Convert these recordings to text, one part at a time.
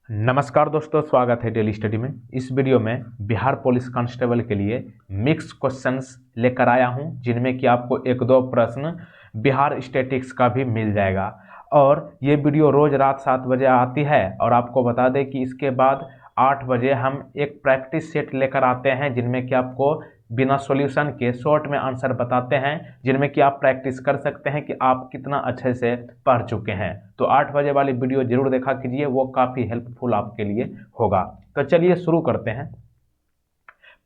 नमस्कार दोस्तों, स्वागत है डेली स्टडी में। इस वीडियो में बिहार पुलिस कांस्टेबल के लिए मिक्स क्वेश्चंस लेकर आया हूं, जिनमें कि आपको एक दो प्रश्न बिहार स्टैटिक्स का भी मिल जाएगा। और ये वीडियो रोज रात 7 बजे आती है। और आपको बता दें कि इसके बाद 8 बजे हम एक प्रैक्टिस सेट लेकर आते हैं, जिनमें कि आपको बिना सॉल्यूशन के शॉर्ट में आंसर बताते हैं, जिनमें कि आप प्रैक्टिस कर सकते हैं कि आप कितना अच्छे से पढ़ चुके हैं। तो 8 बजे वाली वीडियो जरूर देखा कीजिए, वो काफ़ी हेल्पफुल आपके लिए होगा। तो चलिए शुरू करते हैं।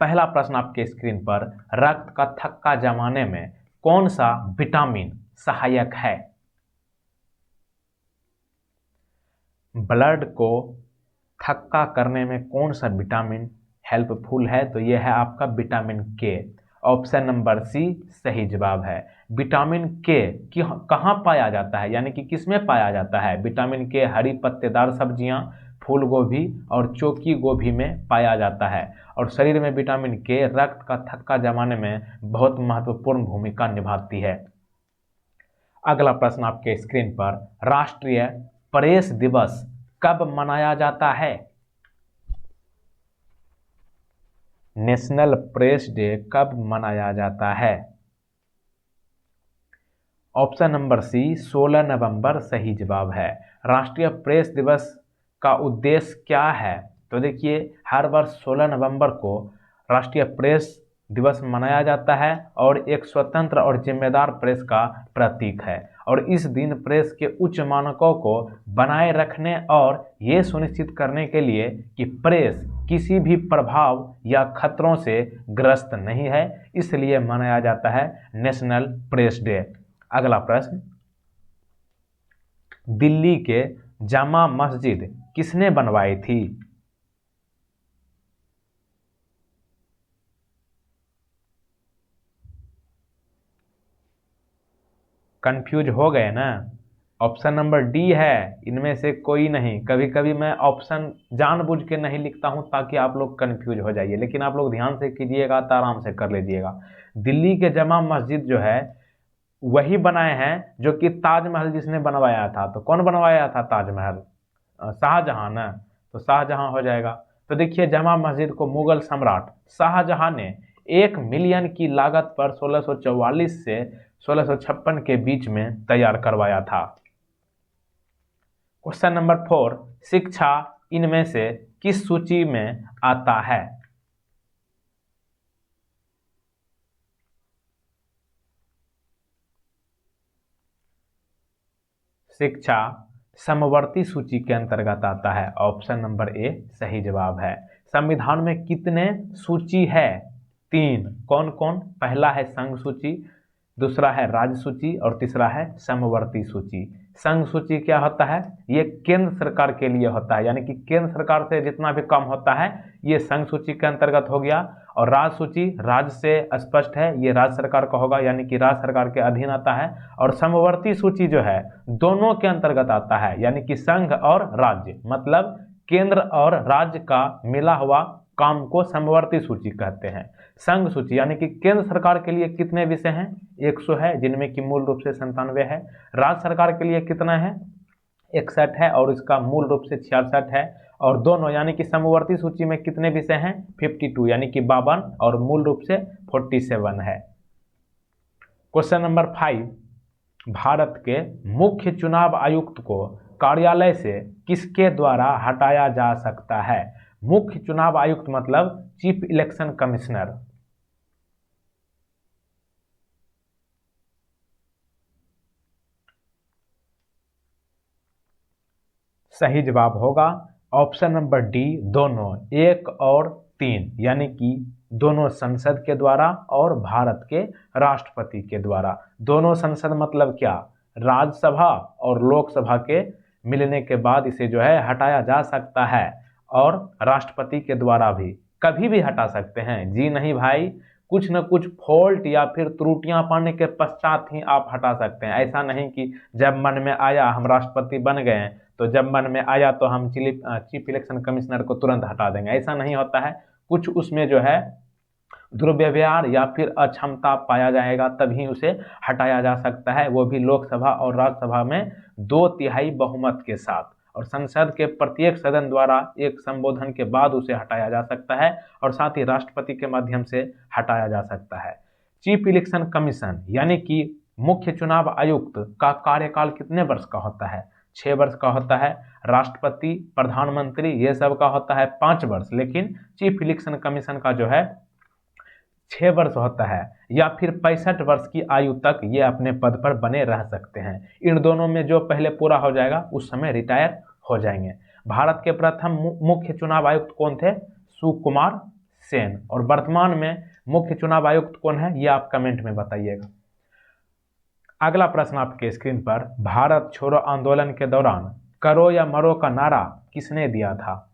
पहला प्रश्न आपके स्क्रीन पर, रक्त का थक्का जमाने में कौन सा विटामिन सहायक है? ब्लड को थक्का करने में कौन सा विटामिन हेल्पफुल है? तो यह है आपका विटामिन के। ऑप्शन नंबर सी सही जवाब है। विटामिन के कहाँ पाया जाता है, यानी कि किसमें पाया जाता है? विटामिन के हरी पत्तेदार सब्जियां, फूल गोभी और चौकी गोभी में पाया जाता है। और शरीर में विटामिन के रक्त का थक्का जमाने में बहुत महत्वपूर्ण भूमिका निभाती है। अगला प्रश्न आपके स्क्रीन पर, राष्ट्रीय प्रेस दिवस कब मनाया जाता है? नेशनल प्रेस डे कब मनाया जाता है? ऑप्शन नंबर सी 16 नवंबर सही जवाब है। राष्ट्रीय प्रेस दिवस का उद्देश्य क्या है? तो देखिए, हर वर्ष 16 नवंबर को राष्ट्रीय प्रेस दिवस मनाया जाता है और एक स्वतंत्र और जिम्मेदार प्रेस का प्रतीक है। और इस दिन प्रेस के उच्च मानकों को बनाए रखने और ये सुनिश्चित करने के लिए कि प्रेस किसी भी प्रभाव या खतरों से ग्रस्त नहीं है, इसलिए मनाया जाता है नेशनल प्रेस डे। अगला प्रश्न, दिल्ली के जामा मस्जिद किसने बनवाई थी? कंफ्यूज हो गए ना? ऑप्शन नंबर डी है, इनमें से कोई नहीं। कभी कभी मैं ऑप्शन जानबूझ के नहीं लिखता हूं ताकि आप लोग कंफ्यूज हो जाइए, लेकिन आप लोग ध्यान से कीजिएगा तो आराम से कर लीजिएगा। दिल्ली के जामा मस्जिद जो है वही बनाए हैं जो कि ताजमहल जिसने बनवाया था। तो कौन बनवाया था ताजमहल? शाहजहां ना? तो शाहजहां हो जाएगा। तो देखिए, जामा मस्जिद को मुगल सम्राट शाहजहां ने 1 मिलियन की लागत पर 1644 से 1656 के बीच में तैयार करवाया था। क्वेश्चन नंबर 4, शिक्षा इनमें से किस सूची में आता है? शिक्षा समवर्ती सूची के अंतर्गत आता है। ऑप्शन नंबर ए सही जवाब है। संविधान में कितने सूची है? 3। कौन कौन? पहला है संघ सूची, दूसरा है राज्य सूची और तीसरा है समवर्ती सूची। संघ सूची क्या होता है? ये केंद्र सरकार के लिए होता है, यानी कि केंद्र सरकार से जितना भी काम होता है ये संघ सूची के अंतर्गत हो गया। और राज्य सूची राज्य से स्पष्ट है, ये राज्य सरकार का होगा, यानी कि राज्य सरकार के अधीन आता है। और समवर्ती सूची जो है दोनों के अंतर्गत आता है, यानी कि संघ और राज्य, मतलब केंद्र और राज्य का मिला हुआ काम को समवर्ती सूची कहते हैं। संघ सूची यानी कि केंद्र सरकार के लिए कितने विषय हैं? 100 है, जिनमें कि मूल रूप से 97 है। राज्य सरकार के लिए कितना है? 61 है और इसका मूल रूप से 66 है। और दोनों यानी कि समवर्ती सूची में कितने विषय हैं? 52 यानी कि 52 और मूल रूप से 47 है। क्वेश्चन नंबर 5, भारत के मुख्य चुनाव आयुक्त को कार्यालय से किसके द्वारा हटाया जा सकता है? मुख्य चुनाव आयुक्त मतलब चीफ इलेक्शन कमिश्नर। सही जवाब होगा ऑप्शन नंबर डी, दोनों, 1 और 3, यानी कि दोनों संसद के द्वारा और भारत के राष्ट्रपति के द्वारा। दोनों संसद मतलब क्या? राज्यसभा और लोकसभा के मिलने के बाद इसे जो है हटाया जा सकता है। और राष्ट्रपति के द्वारा भी कभी भी हटा सकते हैं। जी नहीं भाई, कुछ न कुछ फॉल्ट या फिर त्रुटियां पाने के पश्चात ही आप हटा सकते हैं। ऐसा नहीं कि जब मन में आया हम राष्ट्रपति बन गए, तो जब मन में आया तो हम चीफ इलेक्शन कमिश्नर को तुरंत हटा देंगे। ऐसा नहीं होता है। कुछ उसमें जो है दुर्व्यवहार या फिर अक्षमता पाया जाएगा, तभी उसे हटाया जा सकता है, वो भी लोकसभा और राज्यसभा में 2/3 बहुमत के साथ। और संसद के प्रत्येक सदन द्वारा एक संबोधन के बाद उसे हटाया जा सकता है और साथ ही राष्ट्रपति के माध्यम से हटाया जा सकता है। चीफ इलेक्शन कमीशन यानी कि मुख्य चुनाव आयुक्त का कार्यकाल कितने वर्ष का होता है? 6 वर्ष का होता है। राष्ट्रपति, प्रधानमंत्री ये सब का होता है 5 वर्ष, लेकिन चीफ इलेक्शन कमीशन का जो है 6 वर्ष होता है, या फिर 65 वर्ष की आयु तक ये अपने पद पर बने रह सकते हैं। इन दोनों में जो पहले पूरा हो जाएगा उस समय रिटायर हो जाएंगे। भारत के प्रथम मुख्य चुनाव आयुक्त कौन थे? सुकुमार सेन। और वर्तमान में मुख्य चुनाव आयुक्त कौन है, ये आप कमेंट में बताइएगा। अगला प्रश्न आपके स्क्रीन पर, भारत छोड़ो आंदोलन के दौरान करो या मरो का नारा किसने दिया था?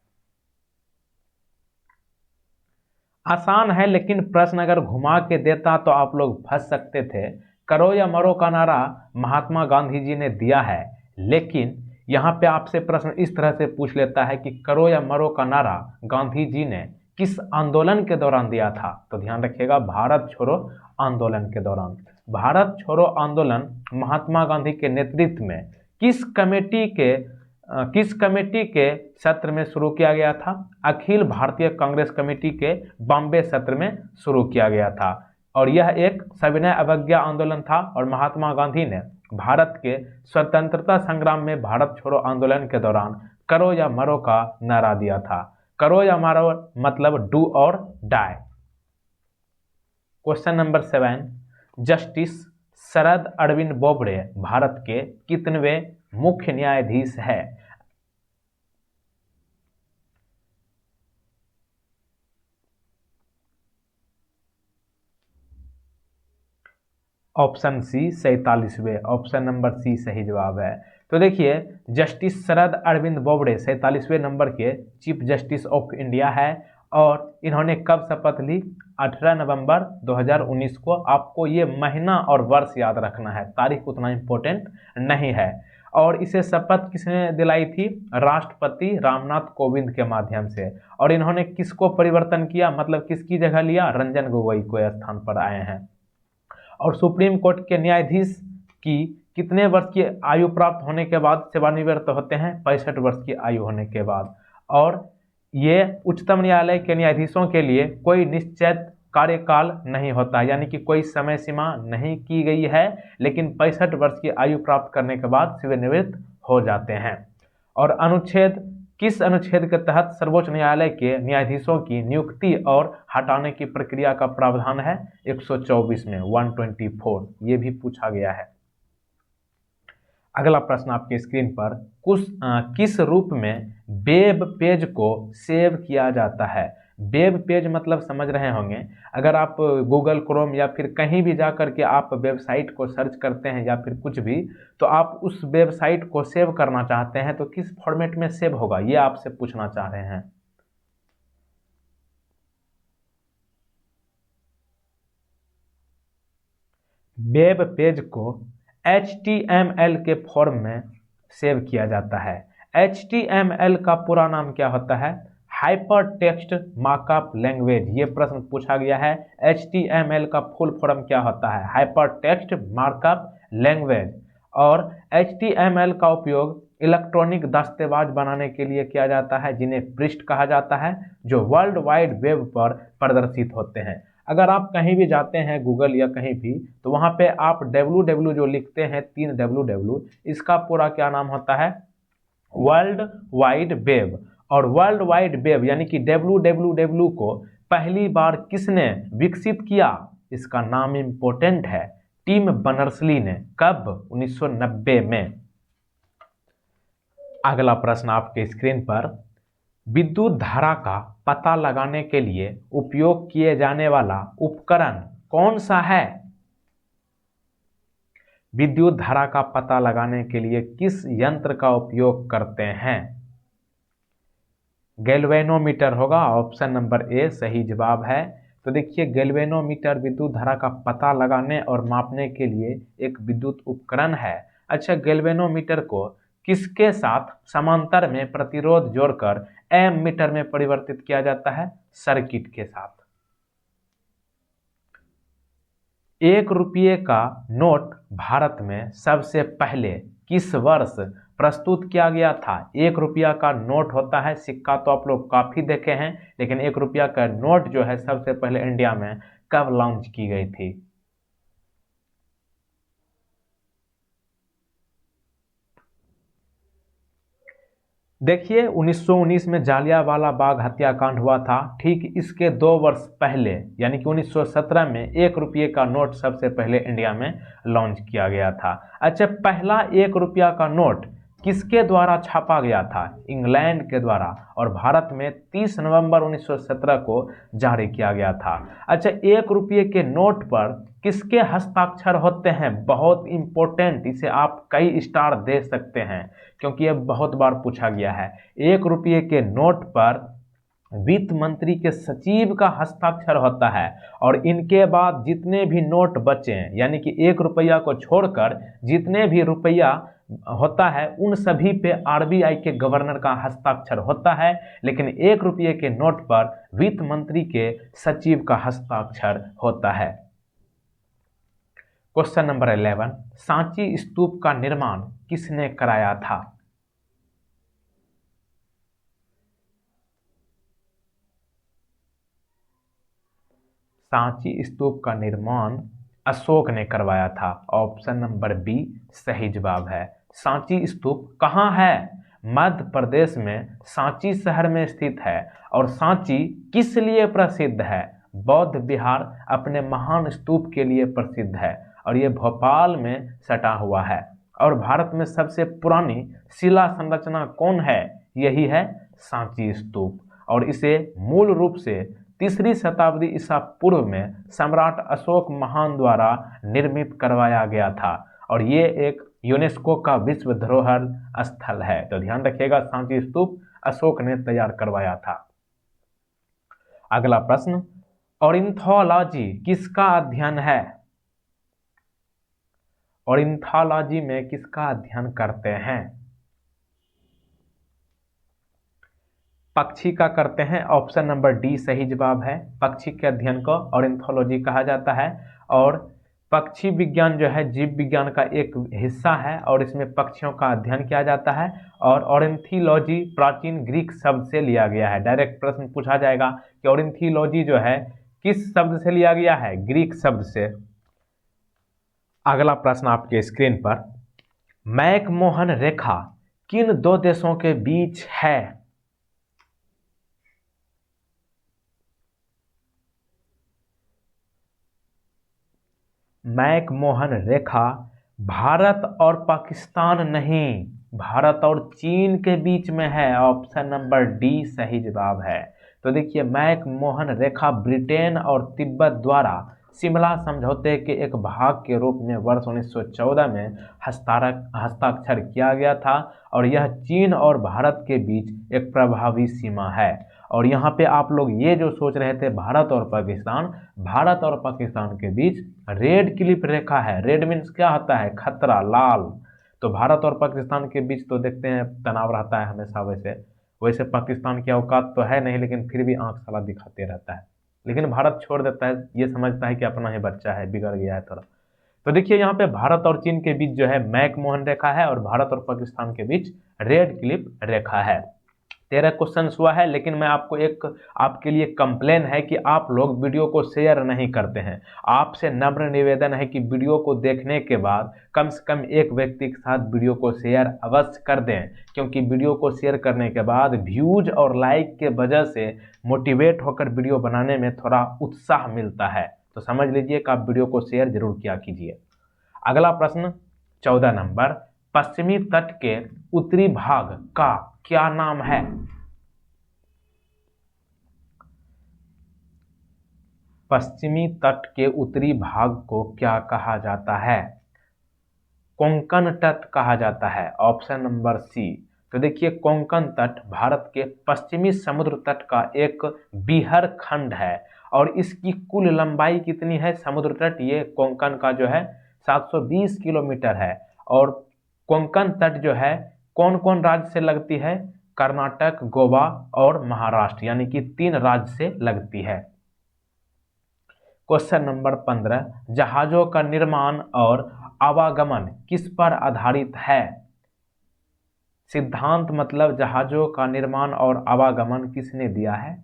आसान है, लेकिन प्रश्न अगर घुमा के देता तो आप लोग फंस सकते थे। करो या मरो का नारा महात्मा गांधी जी ने दिया है, लेकिन यहाँ पे आपसे प्रश्न इस तरह से पूछ लेता है कि करो या मरो का नारा गांधी जी ने किस आंदोलन के दौरान दिया था? तो ध्यान रखिएगा, भारत छोड़ो आंदोलन के दौरान। भारत छोड़ो आंदोलन महात्मा गांधी के नेतृत्व में किस कमेटी के सत्र में शुरू किया गया था? अखिल भारतीय कांग्रेस कमेटी के बॉम्बे सत्र में शुरू किया गया था। और यह एक सविनय अवज्ञा आंदोलन था और महात्मा गांधी ने भारत के स्वतंत्रता संग्राम में भारत छोड़ो आंदोलन के दौरान करो या मरो का नारा दिया था। करो या मरो मतलब डू और die. Question number 7, justice Sharad Arvind Bobde Bharat के कितनवें मुख्य न्यायाधीश है? ऑप्शन सी 47वें, ऑप्शन नंबर सी सही जवाब है। तो देखिए, जस्टिस शरद अरविंद बोबड़े 47वें नंबर के चीफ जस्टिस ऑफ इंडिया है और इन्होंने कब शपथ ली? 18 नवंबर 2019 को। आपको ये महीना और वर्ष याद रखना है, तारीख उतना इम्पोर्टेंट नहीं है। और इसे शपथ किसने दिलाई थी? राष्ट्रपति रामनाथ कोविंद के माध्यम से। और इन्होंने किसको परिवर्तन किया, मतलब किसकी जगह लिया? रंजन गोगोई को स्थान पर आए हैं। और सुप्रीम कोर्ट के न्यायाधीश की कितने वर्ष की आयु प्राप्त होने के बाद सेवानिवृत्त होते हैं? 65 वर्ष की आयु होने के बाद। और ये उच्चतम न्यायालय के न्यायाधीशों के लिए कोई निश्चित कार्यकाल नहीं होता, यानी कि कोई समय सीमा नहीं की गई है, लेकिन 65 वर्ष की आयु प्राप्त करने के बाद सेवानिवृत्त हो जाते हैं। और किस अनुच्छेद के तहत सर्वोच्च न्यायालय के न्यायाधीशों की नियुक्ति और हटाने की प्रक्रिया का प्रावधान है? 124 में, 124, ये भी पूछा गया है। अगला प्रश्न आपके स्क्रीन पर, किस रूप में वेब पेज को सेव किया जाता है? वेब पेज मतलब समझ रहे होंगे, अगर आप गूगल क्रोम या फिर कहीं भी जा कर के आप वेबसाइट को सर्च करते हैं या फिर कुछ भी, तो आप उस वेबसाइट को सेव करना चाहते हैं तो किस फॉर्मेट में सेव होगा, ये आपसे पूछना चाह रहे हैं। वेब पेज को HTML के फॉर्म में सेव किया जाता है। HTML का पूरा नाम क्या होता है? Hyper text markup language. ये प्रश्न पूछा गया है। HTML का फुल फॉर्म क्या होता है? Hyper text markup language. और HTML का उपयोग इलेक्ट्रॉनिक दस्तावेज बनाने के लिए किया जाता है, जिन्हें पृष्ठ कहा जाता है, जो वर्ल्ड वाइड वेब पर प्रदर्शित होते हैं। अगर आप कहीं भी जाते हैं गूगल या कहीं भी, तो वहाँ पे आप www जो लिखते हैं, 3 www, इसका पूरा क्या नाम होता है? World wide web. और वर्ल्ड वाइड वेब यानी कि www को पहली बार किसने विकसित किया? इसका नाम इंपॉर्टेंट है, टिम बर्नर्स-ली ने। कब? 1990 में। अगला प्रश्न आपके स्क्रीन पर, विद्युत धारा का पता लगाने के लिए उपयोग किए जाने वाला उपकरण कौन सा है? विद्युत धारा का पता लगाने के लिए किस यंत्र का उपयोग करते हैं? गैल्वेनोमीटर होगा, ऑप्शन नंबर ए सही जवाब है। तो देखिए, गैल्वेनोमीटर विद्युत धारा का पता लगाने और मापने के लिए एक विद्युत उपकरण है। अच्छा, गैल्वेनोमीटर को किसके साथ समांतर में प्रतिरोध जोड़कर एम मीटर में परिवर्तित किया जाता है? सर्किट के साथ। 1 रुपये का नोट भारत में सबसे पहले किस वर्ष प्रस्तुत किया गया था। 1 रुपया का नोट होता है, सिक्का तो आप लोग काफी देखे हैं, लेकिन 1 रुपया का नोट जो है सबसे पहले इंडिया में कब लॉन्च की गई थी? देखिए 1919 में जालियांवाला बाग हत्याकांड हुआ था। ठीक इसके 2 वर्ष पहले यानी कि 1917 में 1 रुपये का नोट सबसे पहले इंडिया में लॉन्च किया गया था। अच्छा, पहला 1 रुपया का नोट किसके द्वारा छापा गया था? इंग्लैंड के द्वारा, और भारत में 30 नवंबर 1917 को जारी किया गया था। अच्छा, 1 रुपये के नोट पर किसके हस्ताक्षर होते हैं? बहुत इंपॉर्टेंट, इसे आप कई स्टार दे सकते हैं क्योंकि यह बहुत बार पूछा गया है। 1 रुपये के नोट पर वित्त मंत्री के सचिव का हस्ताक्षर होता है, और इनके बाद जितने भी नोट बचे यानी कि 1 रुपया को छोड़कर जितने भी रुपया होता है उन सभी पे आरबीआई के गवर्नर का हस्ताक्षर होता है, लेकिन 1 रुपये के नोट पर वित्त मंत्री के सचिव का हस्ताक्षर होता है। क्वेश्चन नंबर 11, सांची स्तूप का निर्माण किसने कराया था? सांची स्तूप का निर्माण अशोक ने करवाया था। ऑप्शन नंबर बी सही जवाब है। सांची स्तूप कहाँ है? मध्य प्रदेश में सांची शहर में स्थित है। और सांची किस लिए प्रसिद्ध है? बौद्ध विहार अपने महान स्तूप के लिए प्रसिद्ध है, और ये भोपाल में सटा हुआ है। और भारत में सबसे पुरानी शिला संरचना कौन है? यही है सांची स्तूप, और इसे मूल रूप से 3री शताब्दी ईसा पूर्व में सम्राट अशोक महान द्वारा निर्मित करवाया गया था, और ये एक यूनेस्को का विश्व धरोहर स्थल है। तो ध्यान रखिएगा, सांची स्तूप अशोक ने तैयार करवाया था। अगला प्रश्न, ऑर्निथोलॉजी किसका अध्ययन है? ऑर्निथोलॉजी में किसका अध्ययन करते हैं? पक्षी का करते हैं। ऑप्शन नंबर डी सही जवाब है। पक्षी के अध्ययन को ऑर्निथोलॉजी कहा जाता है, और पक्षी विज्ञान जो है जीव विज्ञान का एक हिस्सा है, और इसमें पक्षियों का अध्ययन किया जाता है। और ऑर्निथोलॉजी प्राचीन ग्रीक शब्द से लिया गया है। डायरेक्ट प्रश्न पूछा जाएगा कि ऑर्निथोलॉजी जो है किस शब्द से लिया गया है? ग्रीक शब्द से। अगला प्रश्न आपके स्क्रीन पर, मैकमोहन रेखा किन 2 देशों के बीच है? मैकमोहन रेखा भारत और पाकिस्तान नहीं, भारत और चीन के बीच में है। ऑप्शन नंबर डी सही जवाब है। तो देखिए, मैकमोहन रेखा ब्रिटेन और तिब्बत द्वारा शिमला समझौते के एक भाग के रूप में वर्ष 1914 में हस्ताक्षर किया गया था, और यह चीन और भारत के बीच एक प्रभावी सीमा है। और यहाँ पे आप लोग ये जो सोच रहे थे भारत और पाकिस्तान के बीच रेड क्लिफ रेखा है। रेड मीन्स क्या होता है? खतरा, लाल। तो भारत और पाकिस्तान के बीच तो देखते हैं तनाव रहता है हमेशा। वैसे पाकिस्तान की औकात तो है नहीं, लेकिन फिर भी आंख साला दिखाते रहता है। लेकिन भारत छोड़ देता है, ये समझता है कि अपना ही बच्चा है, बिगड़ गया है थोड़ा। तो देखिए यहाँ पे भारत और चीन के बीच जो है मैकमोहन रेखा है, और भारत और पाकिस्तान के बीच रेड क्लिफ रेखा है। 13 क्वेश्चन हुआ है, लेकिन मैं आपको एक आपके लिए कंप्लेन है कि आप लोग वीडियो को शेयर नहीं करते हैं। आपसे नम्र निवेदन है कि वीडियो को देखने के बाद कम से कम एक व्यक्ति के साथ वीडियो को शेयर अवश्य कर दें, क्योंकि वीडियो को शेयर करने के बाद व्यूज और लाइक के वजह से मोटिवेट होकर वीडियो बनाने में थोड़ा उत्साह मिलता है। तो समझ लीजिए कि आप वीडियो को शेयर जरूर किया कीजिए। अगला प्रश्न 14 नंबर, पश्चिमी तट के उत्तरी भाग का क्या नाम है? पश्चिमी तट के उत्तरी भाग को क्या कहा जाता है? कोंकण तट कहा जाता है। Option number C. तो देखिए, कोंकण तट भारत के पश्चिमी समुद्र तट का एक बीहर खंड है, और इसकी कुल लंबाई कितनी है? समुद्र तट ये कोंकण का जो है 720 किलोमीटर है। और कोंकण तट जो है कौन कौन राज्य से लगती है? कर्नाटक, गोवा और महाराष्ट्र, यानी कि 3 राज्य से लगती है। क्वेश्चन नंबर 15, जहाजों का निर्माण और आवागमन किस पर आधारित है? सिद्धांत मतलब जहाजों का निर्माण और आवागमन किसने दिया है?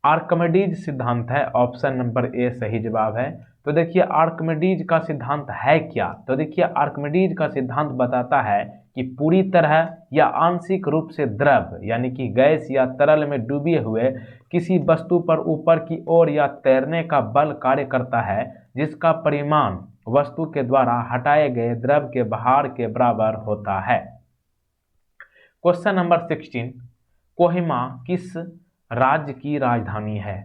आर्किमिडीज सिद्धांत है, ऑप्शन नंबर ए सही जवाब है। तो देखिए आर्किमिडीज का सिद्धांत है क्या? तो देखिए आर्किमिडीज का सिद्धांत बताता है कि पूरी तरह या आंशिक रूप से द्रव यानी कि गैस या तरल में डूबे हुए किसी वस्तु पर ऊपर की ओर या तैरने का बल कार्य करता है जिसका परिमाण वस्तु के द्वारा हटाए गए द्रव के भार के बराबर होता है। क्वेश्चन नंबर 16, कोहिमा किस राज्य की राजधानी है?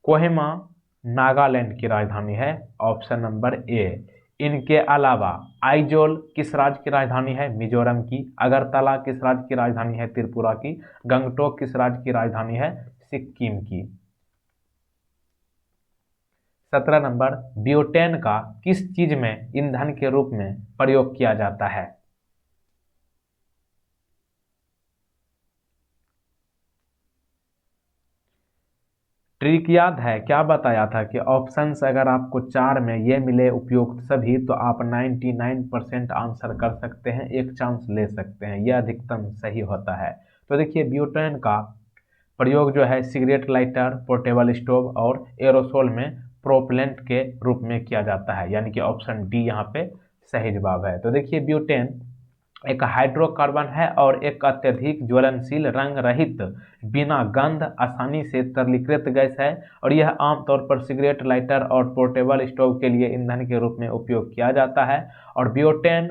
कोहिमा नागालैंड की राजधानी है, ऑप्शन नंबर ए। इनके अलावा आइजोल किस राज्य की राजधानी है? मिजोरम की। अगरतला किस राज्य की राजधानी है? त्रिपुरा की। गंगटोक किस राज्य की राजधानी है? सिक्किम की। 17 नंबर, ब्यूटेन का किस चीज में ईंधन के रूप में प्रयोग किया जाता है? ट्रिक याद है क्या बताया था कि ऑप्शंस अगर आपको 4 में ये मिले उपयुक्त सभी तो आप 99% आंसर कर सकते हैं, एक चांस ले सकते हैं, यह अधिकतम सही होता है। तो देखिए ब्यूटेन का प्रयोग जो है सिगरेट लाइटर, पोर्टेबल स्टोव और एरोसोल में प्रोपेलेंट के रूप में किया जाता है, यानी कि ऑप्शन डी यहाँ पे सही जवाब है। तो देखिए ब्यूटेन एक हाइड्रोकार्बन है और एक अत्यधिक ज्वलनशील रंग रहित बिना गंध आसानी से तरलीकृत गैस है और यह आमतौर पर सिगरेट लाइटर और पोर्टेबल स्टोव के लिए ईंधन के रूप में उपयोग किया जाता है। और ब्यूटेन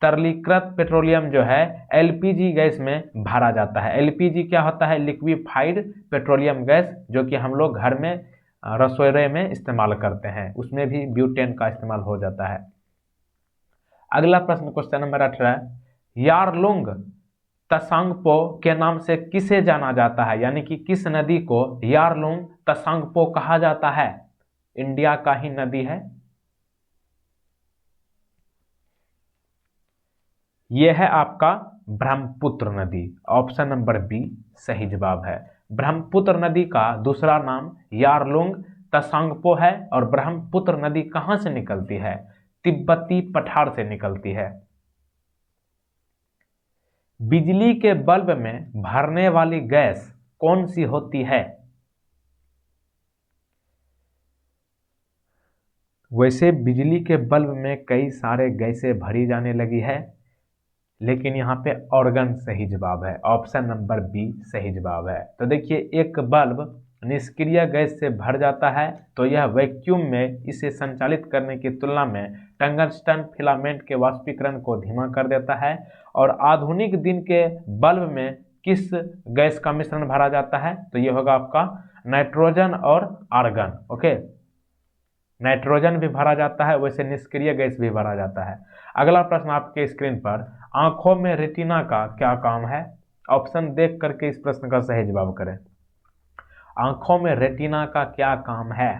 तरलीकृत पेट्रोलियम जो है एलपीजी गैस में भरा जाता है। एलपीजी क्या होता है? लिक्विफाइड पेट्रोलियम गैस, जो कि हम लोग घर में रसोई में इस्तेमाल करते हैं, उसमें भी ब्यूटेन का इस्तेमाल हो जाता है। अगला प्रश्न क्वेश्चन नंबर 18, यारलुंग तसांगपो के नाम से किसे जाना जाता है? यानी कि किस नदी को यारलुंग तसांगपो कहा जाता है? इंडिया का ही नदी है। यह है आपका ब्रह्मपुत्र नदी, ऑप्शन नंबर बी सही जवाब है। ब्रह्मपुत्र नदी का दूसरा नाम यारलुंग तसांगपो है और ब्रह्मपुत्र नदी कहां से निकलती है? तिब्बती पठार से निकलती है। बिजली के बल्ब में भरने वाली गैस कौन सी होती है? वैसे बिजली के बल्ब में कई सारे गैसें भरी जाने लगी है, लेकिन यहाँ पे ऑर्गन सही जवाब है, ऑप्शन नंबर बी सही जवाब है। तो देखिए एक बल्ब निष्क्रिय गैस से भर जाता है तो यह वैक्यूम में इसे संचालित करने की तुलना में टंगस्टन फिलामेंट के वाष्पीकरण को धीमा कर देता है। और आधुनिक दिन के बल्ब में किस गैस का मिश्रण भरा जाता है? तो ये होगा आपका नाइट्रोजन और आर्गन। ओके, नाइट्रोजन भी भरा जाता है, वैसे निष्क्रिय गैस भी भरा जाता है। अगला प्रश्न आपके स्क्रीन पर, आंखों में रेटिना का क्या काम है? ऑप्शन देख करके इस प्रश्न का सही जवाब करें। आंखों में रेटिना का क्या काम है?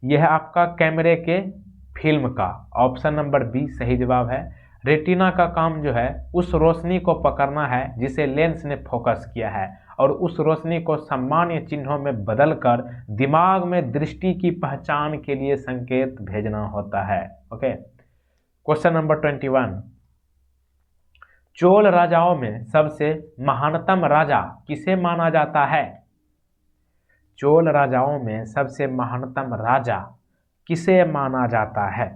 यह आपका कैमरे के फिल्म का, ऑप्शन नंबर बी सही जवाब है। रेटिना का काम जो है उस रोशनी को पकड़ना है जिसे लेंस ने फोकस किया है और उस रोशनी को सामान्य चिन्हों में बदलकर दिमाग में दृष्टि की पहचान के लिए संकेत भेजना होता है। ओके, क्वेश्चन नंबर 21, चोल राजाओं में सबसे महानतम राजा किसे माना जाता है? चोल राजाओं में सबसे महानतम राजा किसे माना जाता है?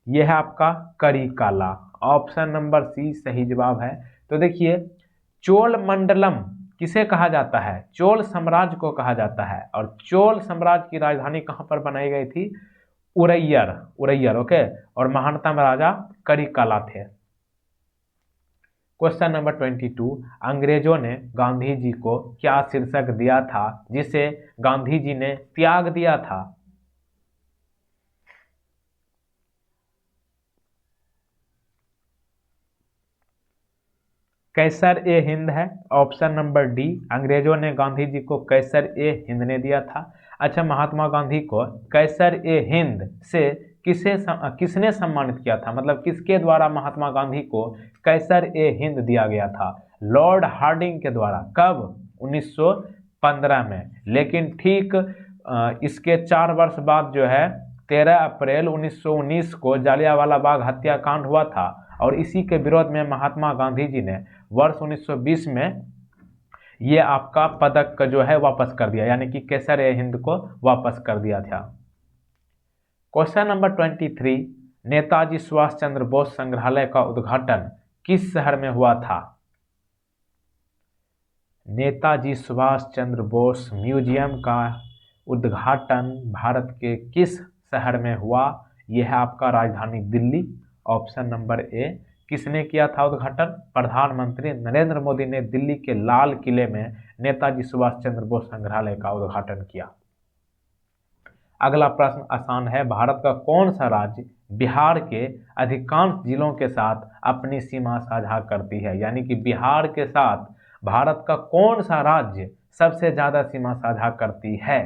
यह है आपका करिकाला, ऑप्शन नंबर सी सही जवाब है। तो देखिए चोल मंडलम किसे कहा जाता है? चोल साम्राज्य को कहा जाता है और चोल साम्राज्य की राजधानी कहां पर बनाई गई थी? उरैयर, उरैयर। ओके, और महानतम राजा करिकाला थे। क्वेश्चन नंबर 22, अंग्रेजों ने गांधी जी को क्या शीर्षक दिया था जिसे गांधी जी ने त्याग दिया था? कैसर ए हिंद है, ऑप्शन नंबर डी। अंग्रेजों ने गांधी जी को कैसर ए हिंद ने दिया था। अच्छा, महात्मा गांधी को कैसर ए हिंद से किसने सम्मानित किया था, मतलब किसके द्वारा महात्मा गांधी को कैसर-ए-हिंद दिया गया था? लॉर्ड हार्डिंग के द्वारा। कब? 1915 में। लेकिन ठीक इसके 4 वर्ष बाद जो है 13 अप्रैल 1919 को जालियांवाला बाग हत्याकांड हुआ था और इसी के विरोध में महात्मा गांधी जी ने वर्ष 1920 में ये आपका पदक जो है वापस कर दिया, यानी कि कैसर-ए-हिंद को वापस कर दिया था। क्वेश्चन नंबर 23, नेताजी सुभाष चंद्र बोस संग्रहालय का उद्घाटन किस शहर में हुआ था? नेताजी सुभाष चंद्र बोस म्यूजियम का उद्घाटन भारत के किस शहर में हुआ? यह है आपका राजधानी दिल्ली। Option number A. किसने किया था उद्घाटन? प्रधानमंत्री नरेंद्र मोदी ने दिल्ली के लाल किले में नेताजी सुभाष चंद्र बोस संग्रहालय का उद्घाटन किया। अगला प्रश्न आसान है। भारत का कौन सा राज्य बिहार के अधिकांश जिलों के साथ अपनी सीमा साझा करती है? यानी कि बिहार के साथ भारत का कौन सा राज्य सबसे ज्यादा सीमा साझा करती है?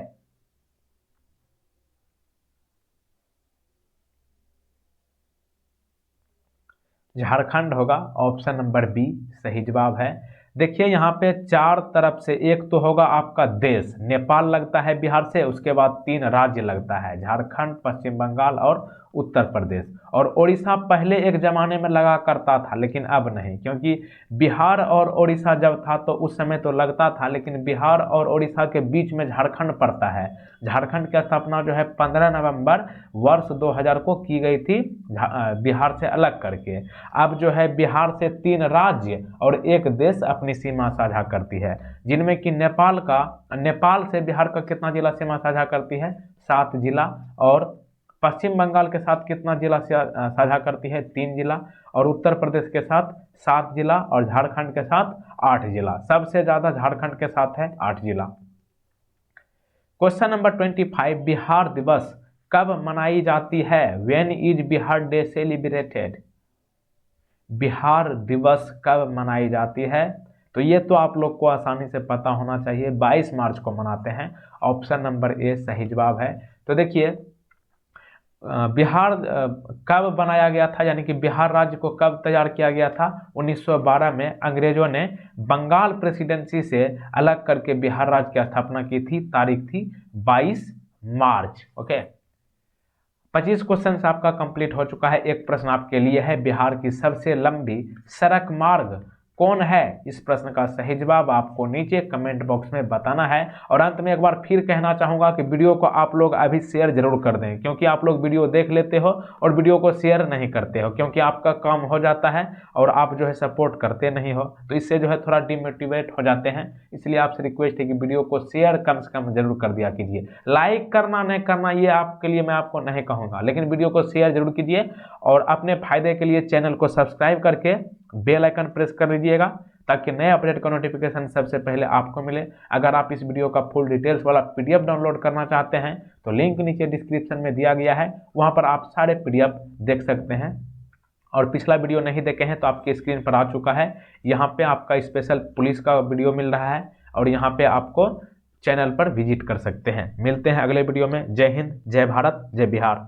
झारखंड होगा। ऑप्शन नंबर बी सही जवाब है। देखिए यहाँ पे 4 तरफ से, एक तो होगा आपका देश, नेपाल लगता है बिहार से, उसके बाद 3 राज्य लगता है, झारखंड, पश्चिम बंगाल और उत्तर प्रदेश। और उड़ीसा पहले एक जमाने में लगा करता था, लेकिन अब नहीं, क्योंकि बिहार और उड़ीसा जब था तो उस समय तो लगता था, लेकिन बिहार और उड़ीसा के बीच में झारखंड पड़ता है। झारखंड की स्थापना जो है 15 नवंबर वर्ष 2000 को की गई थी, बिहार से अलग करके। अब जो है बिहार से 3 राज्य और एक देश अपनी सीमा साझा करती है, जिनमें कि नेपाल से बिहार का कितना जिला सीमा साझा करती है? 7 जिला। और पश्चिम बंगाल के साथ कितना जिला साझा करती है? 3 जिला। और उत्तर प्रदेश के साथ 7 जिला और झारखंड के साथ 8 जिला। सबसे ज्यादा झारखंड के साथ है 8 जिला। क्वेश्चन नंबर 25, बिहार दिवस कब मनाई जाती है? When is Bihar day celebrated? Bihar दिवस कब मनाई जाती है? तो ये तो आप लोग को आसानी से पता होना चाहिए, 22 मार्च को मनाते हैं। ऑप्शन नंबर ए सही जवाब है। तो देखिए बिहार कब बनाया गया था, यानी कि बिहार राज्य को कब तैयार किया गया था? 1912 में अंग्रेजों ने बंगाल प्रेसिडेंसी से अलग करके बिहार राज्य की स्थापना की थी। तारीख थी 22 मार्च। ओके, 25 क्वेश्चन आपका कंप्लीट हो चुका है। एक प्रश्न आपके लिए है, बिहार की सबसे लंबी सड़क मार्ग कौन है? इस प्रश्न का सही जवाब आपको नीचे कमेंट बॉक्स में बताना है। और अंत में एक बार फिर कहना चाहूंगा कि वीडियो को आप लोग अभी शेयर जरूर कर दें, क्योंकि आप लोग वीडियो देख लेते हो और वीडियो को शेयर नहीं करते हो, क्योंकि आपका काम हो जाता है और आप जो है सपोर्ट करते नहीं हो, तो इससे जो है थोड़ा डिमोटिवेट हो जाते हैं। इसलिए आपसे रिक्वेस्ट है कि वीडियो को शेयर कम से कम जरूर कर दिया कीजिए। लाइक करना नहीं करना ये आपके लिए मैं आपको नहीं कहूँगा, लेकिन वीडियो को शेयर जरूर कीजिए और अपने फायदे के लिए चैनल को सब्सक्राइब करके बेल आइकन प्रेस कर लीजिएगा, ताकि नए अपडेट का नोटिफिकेशन सबसे पहले आपको मिले। अगर आप इस वीडियो का फुल डिटेल्स वाला पीडीएफ डाउनलोड करना चाहते हैं तो लिंक नीचे डिस्क्रिप्शन में दिया गया है, वहां पर आप सारे पीडीएफ देख सकते हैं। और पिछला वीडियो नहीं देखे हैं तो आपके स्क्रीन पर आ चुका है, यहाँ पे आपका स्पेशल पुलिस का वीडियो मिल रहा है और यहाँ पे आपको चैनल पर विजिट कर सकते हैं। मिलते हैं अगले वीडियो में। जय हिंद, जय भारत, जय बिहार।